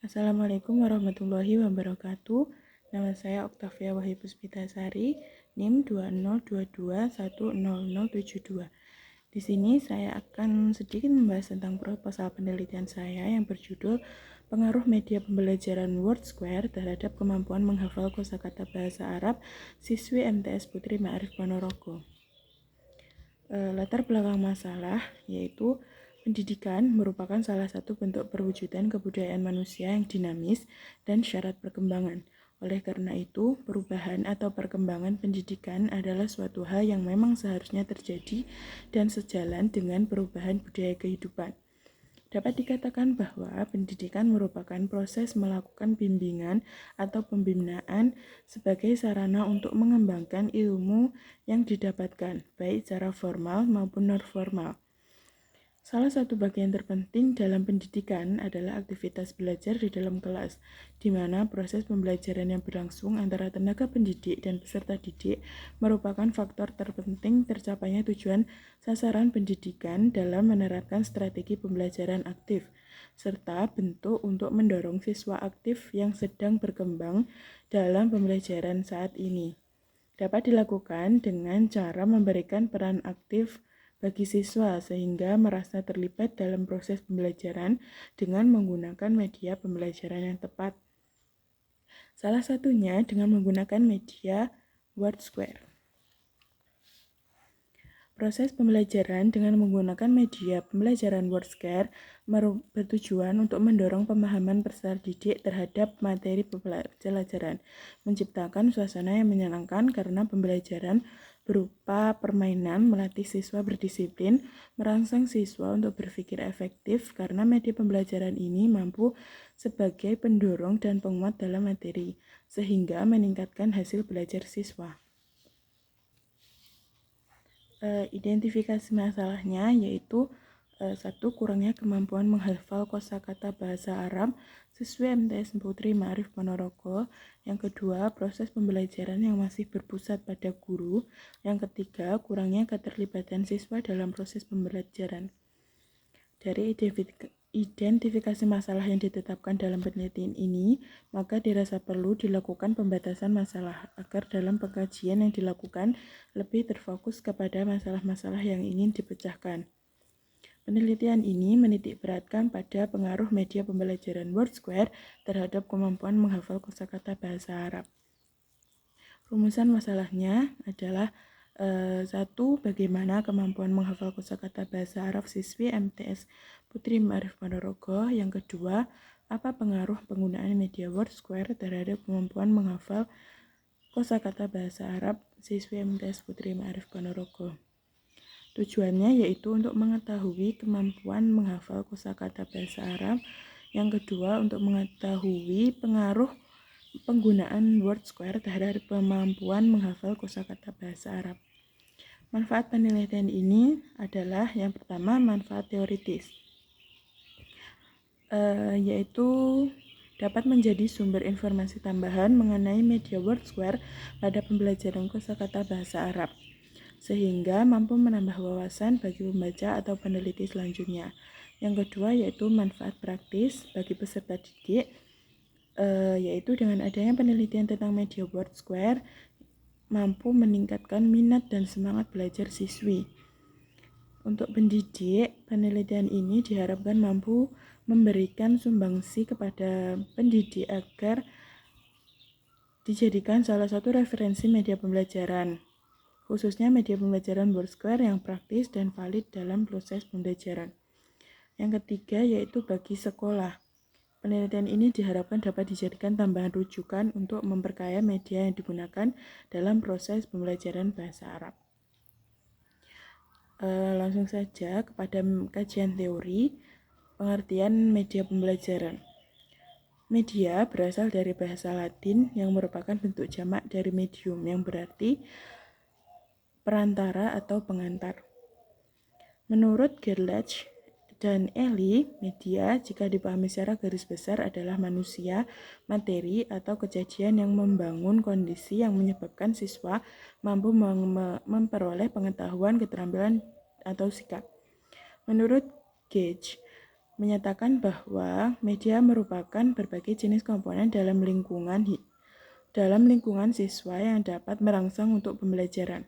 Assalamualaikum warahmatullahi wabarakatuh. Nama saya Oktavia Wahyu Puspitasari, NIM 202210072. Di sini saya akan sedikit membahas tentang proposal penelitian saya yang berjudul Pengaruh Media Pembelajaran WordSquare terhadap kemampuan menghafal kosakata bahasa Arab siswi MTS Putri Ma'arif Ponorogo. Latar belakang masalah yaitu pendidikan merupakan salah satu bentuk perwujudan kebudayaan manusia yang dinamis dan syarat perkembangan. Oleh karena itu, perubahan atau perkembangan pendidikan adalah suatu hal yang memang seharusnya terjadi dan sejalan dengan perubahan budaya kehidupan. Dapat dikatakan bahwa pendidikan merupakan proses melakukan bimbingan atau pembinaan sebagai sarana untuk mengembangkan ilmu yang didapatkan, baik secara formal maupun non-formal. Salah satu bagian terpenting dalam pendidikan adalah aktivitas belajar di dalam kelas, di mana proses pembelajaran yang berlangsung antara tenaga pendidik dan peserta didik merupakan faktor terpenting tercapainya tujuan sasaran pendidikan dalam menerapkan strategi pembelajaran aktif, serta bentuk untuk mendorong siswa aktif yang sedang berkembang dalam pembelajaran saat ini. Dapat dilakukan dengan cara memberikan peran aktif bagi siswa sehingga merasa terlibat dalam proses pembelajaran dengan menggunakan media pembelajaran yang tepat. Salah satunya dengan menggunakan media WordSquare. Proses pembelajaran dengan menggunakan media pembelajaran WordSquare bertujuan untuk mendorong pemahaman peserta didik terhadap materi pembelajaran, menciptakan suasana yang menyenangkan karena pembelajaran berupa permainan melatih siswa berdisiplin, merangsang siswa untuk berpikir efektif karena media pembelajaran ini mampu sebagai pendorong dan penguat dalam materi, sehingga meningkatkan hasil belajar siswa. Identifikasi masalahnya yaitu satu, kurangnya kemampuan menghafal kosakata bahasa Arab siswi MTS Putri Ma'arif Ponorogo. Yang kedua, proses pembelajaran yang masih berpusat pada guru. Yang ketiga, kurangnya keterlibatan siswa dalam proses pembelajaran. Dari identifikasi masalah yang ditetapkan dalam penelitian ini, maka dirasa perlu dilakukan pembatasan masalah agar dalam pengkajian yang dilakukan lebih terfokus kepada masalah-masalah yang ingin dipecahkan. Penelitian ini menitikberatkan pada pengaruh media pembelajaran WordSquare terhadap kemampuan menghafal kosakata bahasa Arab. Rumusan masalahnya adalah satu, bagaimana kemampuan menghafal kosakata bahasa Arab siswi MTS Putri Ma'arif Ponorogo. Yang kedua, apa pengaruh penggunaan media WordSquare terhadap kemampuan menghafal kosakata bahasa Arab siswi MTS Putri Ma'arif Ponorogo. Tujuannya yaitu untuk mengetahui kemampuan menghafal kosakata bahasa Arab. Yang kedua, untuk mengetahui pengaruh penggunaan WordSquare terhadap kemampuan menghafal kosakata bahasa Arab. Manfaat penelitian ini adalah yang pertama, manfaat teoritis, yaitu dapat menjadi sumber informasi tambahan mengenai media WordSquare pada pembelajaran kosakata bahasa Arab, sehingga mampu menambah wawasan bagi pembaca atau peneliti selanjutnya. Yang kedua yaitu manfaat praktis bagi peserta didik, yaitu dengan adanya penelitian tentang media WordSquare mampu meningkatkan minat dan semangat belajar siswi. Untuk pendidik, penelitian ini diharapkan mampu memberikan sumbangsi kepada pendidik agar dijadikan salah satu referensi media pembelajaran, khususnya media pembelajaran WordSquare yang praktis dan valid dalam proses pembelajaran. Yang ketiga yaitu bagi sekolah. Penelitian ini diharapkan dapat dijadikan tambahan rujukan untuk memperkaya media yang digunakan dalam proses pembelajaran bahasa Arab. Langsung saja kepada kajian teori pengertian media pembelajaran. Media berasal dari bahasa Latin yang merupakan bentuk jamak dari medium yang berarti perantara atau pengantar. Menurut Gerlach dan Eli, media jika dipahami secara garis besar adalah manusia, materi, atau kejadian yang membangun kondisi yang menyebabkan siswa mampu memperoleh pengetahuan, keterampilan, atau sikap. Menurut Gage, menyatakan bahwa media merupakan berbagai jenis komponen dalam lingkungan siswa yang dapat merangsang untuk pembelajaran.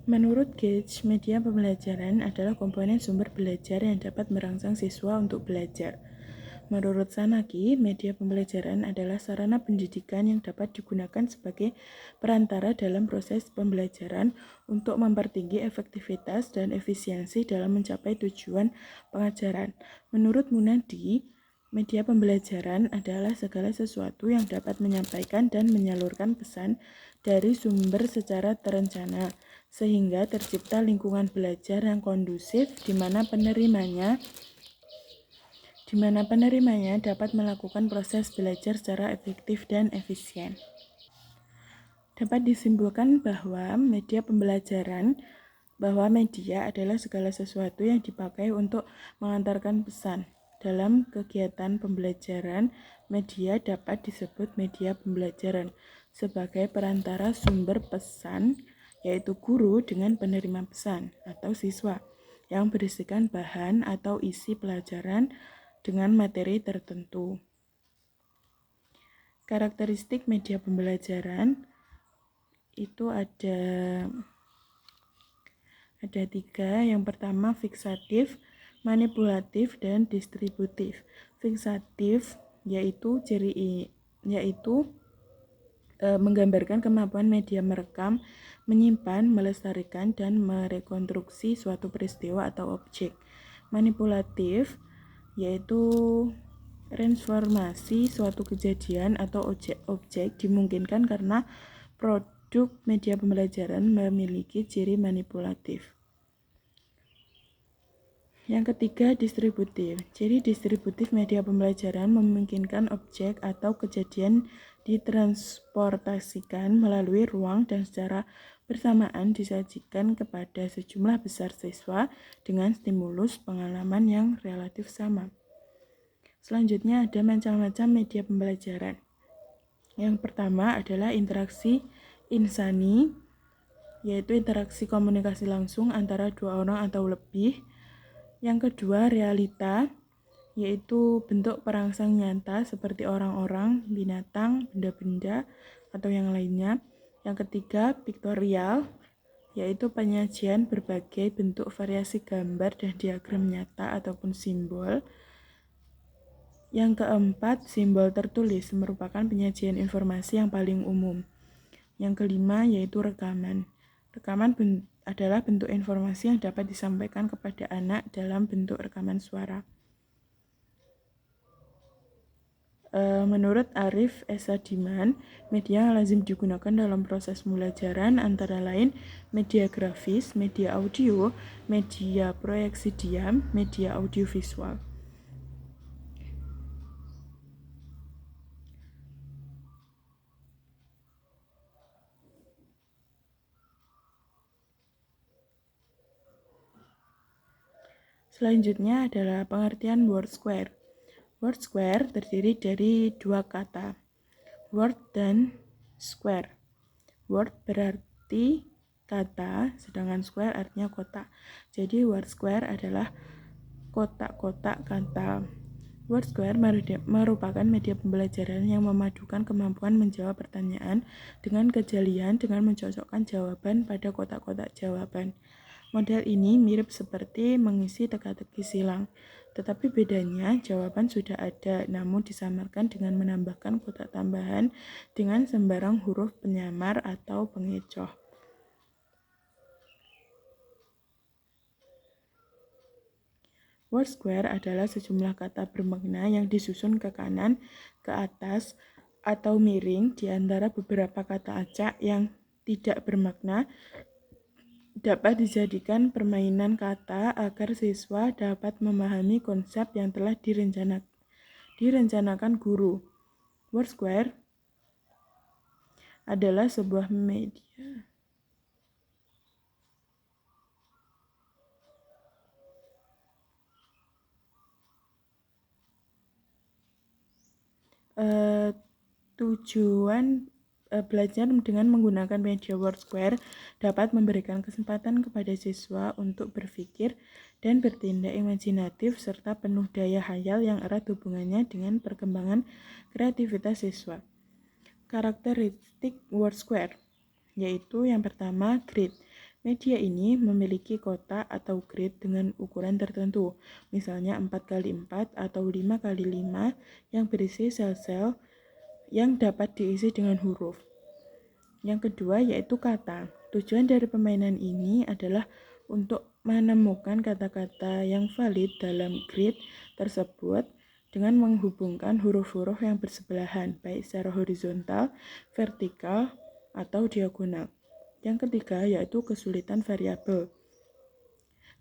Menurut Gage, media pembelajaran adalah komponen sumber belajar yang dapat merangsang siswa untuk belajar. Menurut Sanaki, media pembelajaran adalah sarana pendidikan yang dapat digunakan sebagai perantara dalam proses pembelajaran untuk mempertinggi efektivitas dan efisiensi dalam mencapai tujuan pengajaran. Menurut Munadi, media pembelajaran adalah segala sesuatu yang dapat menyampaikan dan menyalurkan pesan dari sumber secara terencana, sehingga tercipta lingkungan belajar yang kondusif di mana penerimanya dapat melakukan proses belajar secara efektif dan efisien. Dapat disimpulkan bahwa media adalah segala sesuatu yang dipakai untuk mengantarkan pesan. Dalam kegiatan pembelajaran, media dapat disebut media pembelajaran sebagai perantara sumber pesan, yaitu guru dengan penerima pesan atau siswa, yang berisikan bahan atau isi pelajaran dengan materi tertentu. Karakteristik media pembelajaran itu ada 3. Yang pertama fiksatif, manipulatif, dan distributif. Fiksatif yaitu menggambarkan kemampuan media merekam, menyimpan, melestarikan, dan merekonstruksi suatu peristiwa atau objek. Manipulatif yaitu transformasi suatu kejadian atau objek dimungkinkan karena produk media pembelajaran memiliki ciri manipulatif. Yang ketiga, distributif. Ciri distributif media pembelajaran memungkinkan objek atau kejadian ditransportasikan melalui ruang dan secara bersamaan disajikan kepada sejumlah besar siswa dengan stimulus pengalaman yang relatif sama. Selanjutnya ada macam-macam media pembelajaran. Yang pertama adalah interaksi insani, yaitu interaksi komunikasi langsung antara dua orang atau lebih. Yang kedua, realita, yaitu bentuk perangsang nyata seperti orang-orang, binatang, benda-benda, atau yang lainnya. Yang ketiga, piktorial, yaitu penyajian berbagai bentuk variasi gambar dan diagram nyata ataupun simbol. Yang keempat, simbol tertulis merupakan penyajian informasi yang paling umum. Yang kelima yaitu rekaman. Rekaman adalah bentuk informasi yang dapat disampaikan kepada anak dalam bentuk rekaman suara. Menurut Arif Esadiman, media yang lazim digunakan dalam proses pembelajaran antara lain media grafis, media audio, media proyeksi diam, media audiovisual. Selanjutnya adalah pengertian word square. Word square terdiri dari dua kata, word dan square. Word berarti kata, sedangkan square artinya kotak. Jadi word square adalah kotak-kotak kata. Word square merupakan media pembelajaran yang memadukan kemampuan menjawab pertanyaan dengan kejelian dengan mencocokkan jawaban pada kotak-kotak jawaban. Model ini mirip seperti mengisi teka-teki silang, tetapi bedanya jawaban sudah ada, namun disamarkan dengan menambahkan kotak tambahan dengan sembarang huruf penyamar atau pengecoh. Word square adalah sejumlah kata bermakna yang disusun ke kanan, ke atas, atau miring di antara beberapa kata acak yang tidak bermakna. Dapat dijadikan permainan kata agar siswa dapat memahami konsep yang telah direncanakan guru. Word square adalah sebuah media Tujuan belajar dengan menggunakan media WordSquare dapat memberikan kesempatan kepada siswa untuk berpikir dan bertindak imajinatif serta penuh daya hayal yang erat hubungannya dengan perkembangan kreativitas siswa. Karakteristik WordSquare yaitu yang pertama grid. Media ini memiliki kotak atau grid dengan ukuran tertentu, misalnya 4x4 atau 5x5 yang berisi sel-sel yang dapat diisi dengan huruf. Yang kedua yaitu kata. Tujuan dari permainan ini adalah untuk menemukan kata-kata yang valid dalam grid tersebut dengan menghubungkan huruf-huruf yang bersebelahan, baik secara horizontal, vertikal, atau diagonal. Yang ketiga yaitu kesulitan variabel.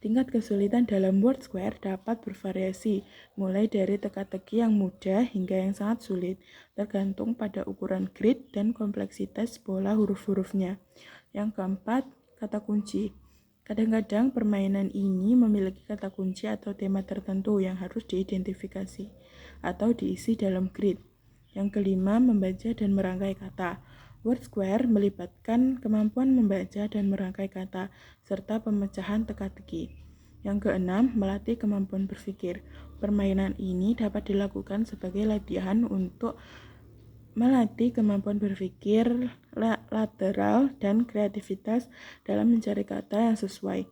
Tingkat kesulitan dalam WordSquare dapat bervariasi, mulai dari teka-teki yang mudah hingga yang sangat sulit, tergantung pada ukuran grid dan kompleksitas pola huruf-hurufnya. Yang keempat, kata kunci. Kadang-kadang permainan ini memiliki kata kunci atau tema tertentu yang harus diidentifikasi atau diisi dalam grid. Yang kelima, membaca dan merangkai kata. WordSquare melibatkan kemampuan membaca dan merangkai kata, serta pemecahan teka-teki. Yang keenam, melatih kemampuan berpikir. Permainan ini dapat dilakukan sebagai latihan untuk melatih kemampuan berpikir lateral dan kreativitas dalam mencari kata yang sesuai.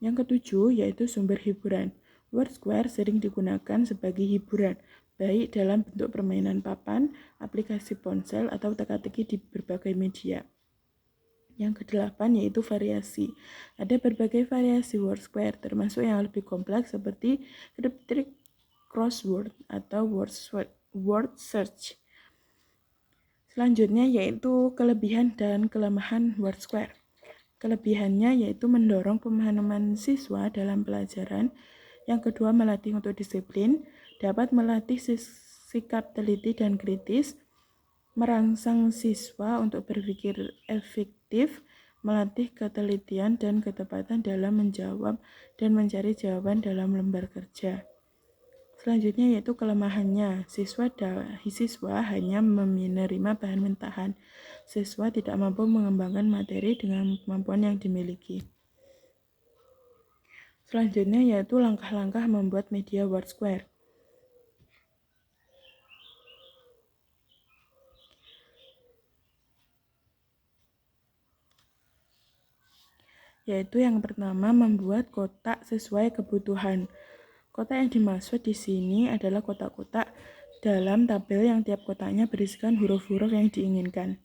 Yang ketujuh, yaitu sumber hiburan. WordSquare sering digunakan sebagai hiburan, baik dalam bentuk permainan papan, aplikasi ponsel, atau teka-teki di berbagai media. Yang kedelapan yaitu variasi. Ada berbagai variasi WordSquare, termasuk yang lebih kompleks seperti cryptic crossword atau word search. Selanjutnya yaitu kelebihan dan kelemahan WordSquare. Kelebihannya yaitu mendorong pemahaman siswa dalam pelajaran. Yang kedua, melatih untuk disiplin, dapat melatih sikap teliti dan kritis, merangsang siswa untuk berpikir efektif, melatih ketelitian dan ketepatan dalam menjawab dan mencari jawaban dalam lembar kerja. Selanjutnya yaitu kelemahannya, siswa hanya menerima bahan mentahan. Siswa tidak mampu mengembangkan materi dengan kemampuan yang dimiliki. Selanjutnya yaitu langkah-langkah membuat media WordSquare. Yaitu yang pertama, membuat kotak sesuai kebutuhan. Kotak yang dimaksud di sini adalah kotak-kotak dalam tabel yang tiap kotaknya berisikan huruf-huruf yang diinginkan.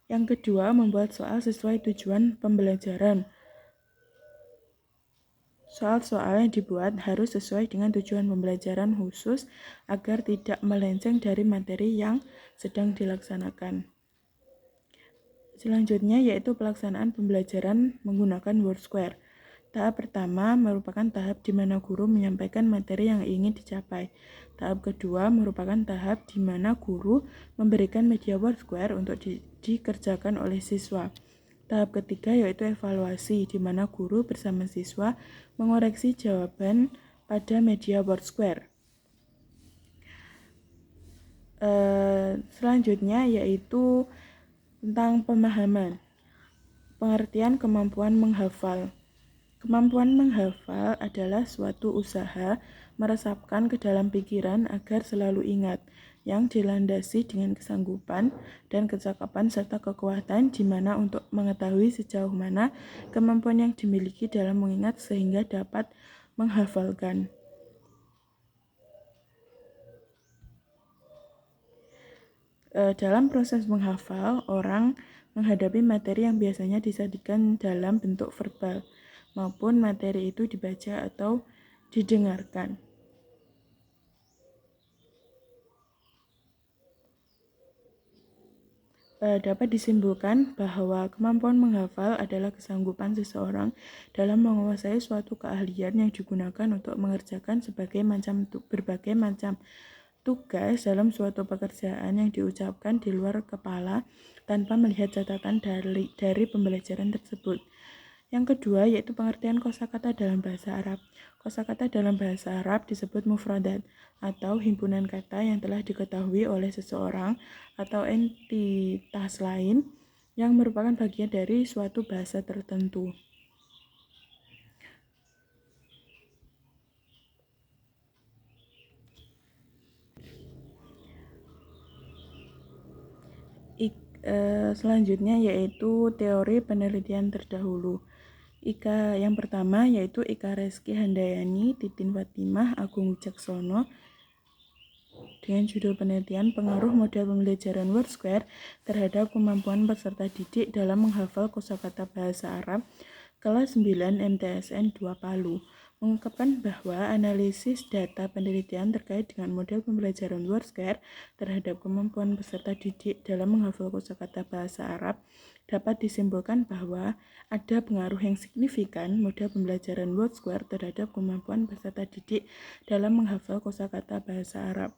Yang kedua, membuat soal sesuai tujuan pembelajaran. Soal-soal yang dibuat harus sesuai dengan tujuan pembelajaran khusus agar tidak melenceng dari materi yang sedang dilaksanakan. Selanjutnya yaitu pelaksanaan pembelajaran menggunakan WordSquare. Tahap pertama merupakan tahap di mana guru menyampaikan materi yang ingin dicapai. Tahap kedua merupakan tahap di mana guru memberikan media WordSquare untuk dikerjakan oleh siswa. Tahap ketiga yaitu evaluasi, di mana guru bersama siswa mengoreksi jawaban pada media WordSquare. Selanjutnya yaitu tentang pemahaman. Pengertian kemampuan menghafal. Kemampuan menghafal adalah suatu usaha meresapkan ke dalam pikiran agar selalu ingat, yang dilandasi dengan kesanggupan dan kecakapan serta kekuatan di mana untuk mengetahui sejauh mana kemampuan yang dimiliki dalam mengingat sehingga dapat menghafalkan. Dalam proses menghafal, orang menghadapi materi yang biasanya disajikan dalam bentuk verbal, maupun materi itu dibaca atau didengarkan. Dapat disimpulkan bahwa kemampuan menghafal adalah kesanggupan seseorang dalam menguasai suatu keahlian yang digunakan untuk mengerjakan berbagai macam tugas dalam suatu pekerjaan yang diucapkan di luar kepala tanpa melihat catatan dari pembelajaran tersebut. Yang kedua yaitu pengertian kosakata dalam bahasa Arab. Kosakata dalam bahasa Arab disebut mufradat atau himpunan kata yang telah diketahui oleh seseorang atau entitas lain yang merupakan bagian dari suatu bahasa tertentu. Selanjutnya yaitu teori penelitian terdahulu. Yang pertama yaitu Ika Reski Handayani, Titin Fatimah, Agung Wicaksono dengan judul penelitian pengaruh model pembelajaran WordSquare terhadap kemampuan peserta didik dalam menghafal kosakata bahasa Arab kelas 9 MTSN 2 Palu, mengungkapkan bahwa analisis data penelitian terkait dengan model pembelajaran WordSquare terhadap kemampuan peserta didik dalam menghafal kosakata bahasa Arab dapat disimpulkan bahwa ada pengaruh yang signifikan model pembelajaran WordSquare terhadap kemampuan peserta didik dalam menghafal kosakata bahasa Arab.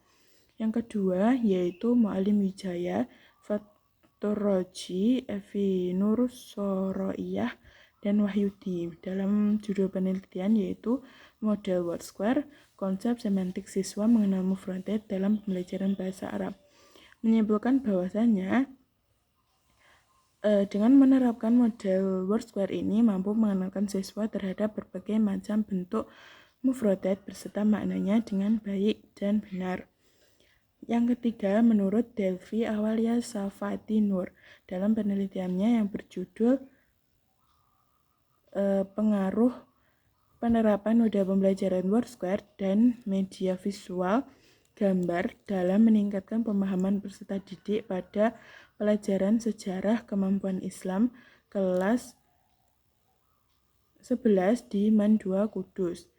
Yang kedua yaitu Mu'alim Wijaya, Fatur Roji, Evi Nur Soroiyah, dan Wahyudi dalam judul penelitian yaitu model WordSquare, konsep semantik siswa mengenal mufradat dalam pembelajaran bahasa Arab, menyimpulkan bahwasanya dengan menerapkan model WordSquare ini mampu mengenalkan siswa terhadap berbagai macam bentuk mufradat beserta maknanya dengan baik dan benar. Yang ketiga, menurut Delvi Awalia Safati Nur dalam penelitiannya yang berjudul pengaruh penerapan model pembelajaran WordSquare dan media visual gambar dalam meningkatkan pemahaman peserta didik pada pelajaran sejarah kemampuan Islam kelas 11 di MAN 2 Kudus,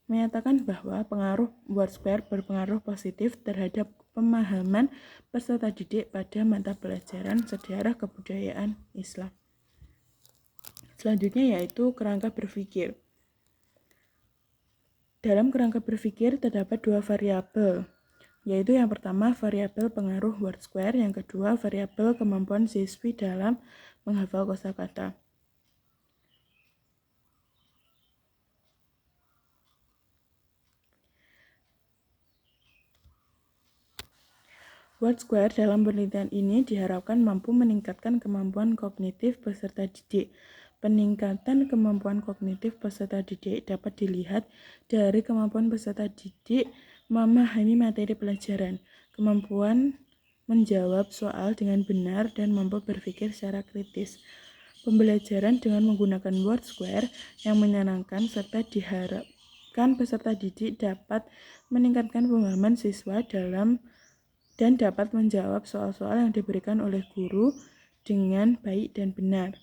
menyatakan bahwa pengaruh WordSquare berpengaruh positif terhadap pemahaman peserta didik pada mata pelajaran sejarah kebudayaan Islam. Selanjutnya yaitu kerangka berpikir. Dalam kerangka berpikir terdapat dua variabel, yaitu yang pertama variabel pengaruh WordSquare, yang kedua variabel kemampuan siswi dalam menghafal kosakata. WordSquare dalam penelitian ini diharapkan mampu meningkatkan kemampuan kognitif peserta didik. Peningkatan kemampuan kognitif peserta didik dapat dilihat dari kemampuan peserta didik memahami materi pelajaran, kemampuan menjawab soal dengan benar, dan mampu berpikir secara kritis. Pembelajaran dengan menggunakan WordSquare yang menyenangkan serta diharapkan peserta didik dapat meningkatkan pemahaman siswa dan dapat menjawab soal-soal yang diberikan oleh guru dengan baik dan benar.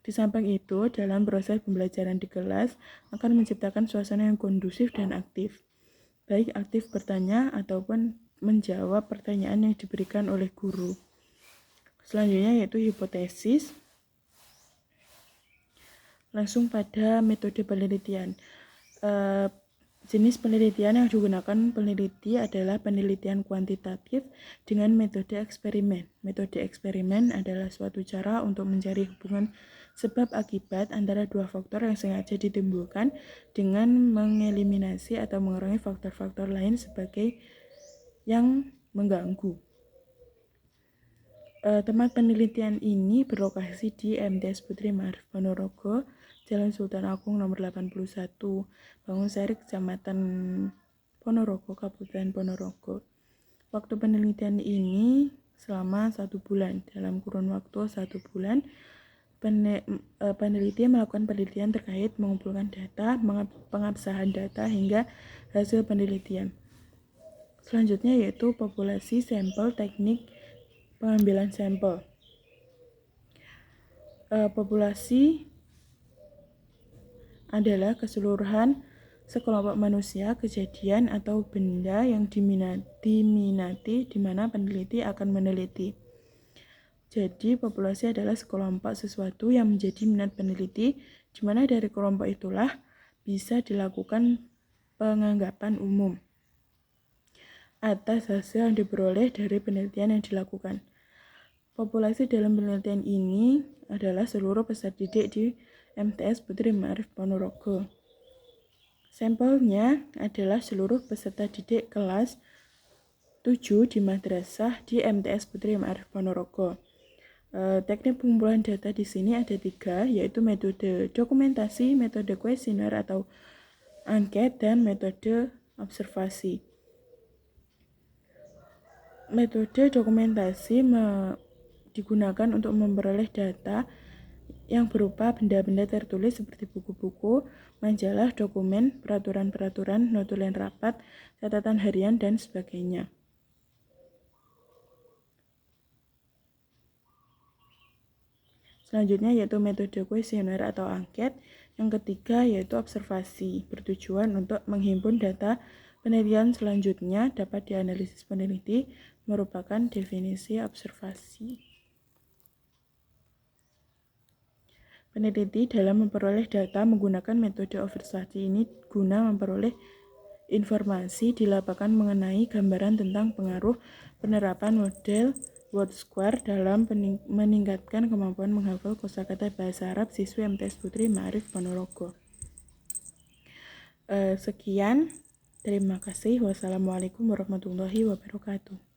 Di samping itu, dalam proses pembelajaran di kelas akan menciptakan suasana yang kondusif dan aktif, baik aktif bertanya ataupun menjawab pertanyaan yang diberikan oleh guru. Selanjutnya yaitu hipotesis. Langsung pada metode penelitian. Jenis penelitian yang digunakan peneliti adalah penelitian kuantitatif dengan metode eksperimen. Metode eksperimen adalah suatu cara untuk mencari hubungan sebab akibat antara dua faktor yang sengaja ditimbulkan dengan mengeliminasi atau mengurangi faktor-faktor lain sebagai yang mengganggu. Tempat penelitian ini berlokasi di MTS Putri Ma'arif Ponorogo, Jalan Sultan Agung nomor 81, Bangunsari, Kecamatan Ponorogo, Kabupaten Ponorogo. Waktu penelitian ini selama 1 bulan. Dalam kurun waktu 1 bulan, peneliti melakukan penelitian terkait mengumpulkan data, pengabsahan data, hingga hasil penelitian. Selanjutnya yaitu populasi, sampel, teknik pengambilan sampel. Populasi adalah keseluruhan sekelompok manusia, kejadian, atau benda yang diminati di mana peneliti akan meneliti. Jadi, populasi adalah sekelompok sesuatu yang menjadi minat peneliti, di mana dari kelompok itulah bisa dilakukan penganggapan umum atas hasil yang diperoleh dari penelitian yang dilakukan. Populasi dalam penelitian ini adalah seluruh peserta didik di MTS Putri Ma'arif Ponorogo. Sampelnya adalah seluruh peserta didik kelas 7 di madrasah di MTS Putri Ma'arif Ponorogo. Teknik pengumpulan data di sini ada 3, yaitu metode dokumentasi, metode kuesioner atau angket, dan metode observasi. Metode dokumentasi digunakan untuk memperoleh data yang berupa benda-benda tertulis seperti buku-buku, majalah, dokumen, peraturan-peraturan, notulen rapat, catatan harian, dan sebagainya. Selanjutnya yaitu metode kuesioner atau angket. Yang ketiga yaitu observasi, bertujuan untuk menghimpun data penelitian selanjutnya dapat dianalisis peneliti, merupakan definisi observasi. Peneliti dalam memperoleh data menggunakan metode observasi ini guna memperoleh informasi di lapangan mengenai gambaran tentang pengaruh penerapan model WordSquare dalam meningkatkan kemampuan menghafal kosakata bahasa Arab siswi MTS Putri Ma'arif Ponorogo. Sekian, terima kasih. Wassalamualaikum warahmatullahi wabarakatuh.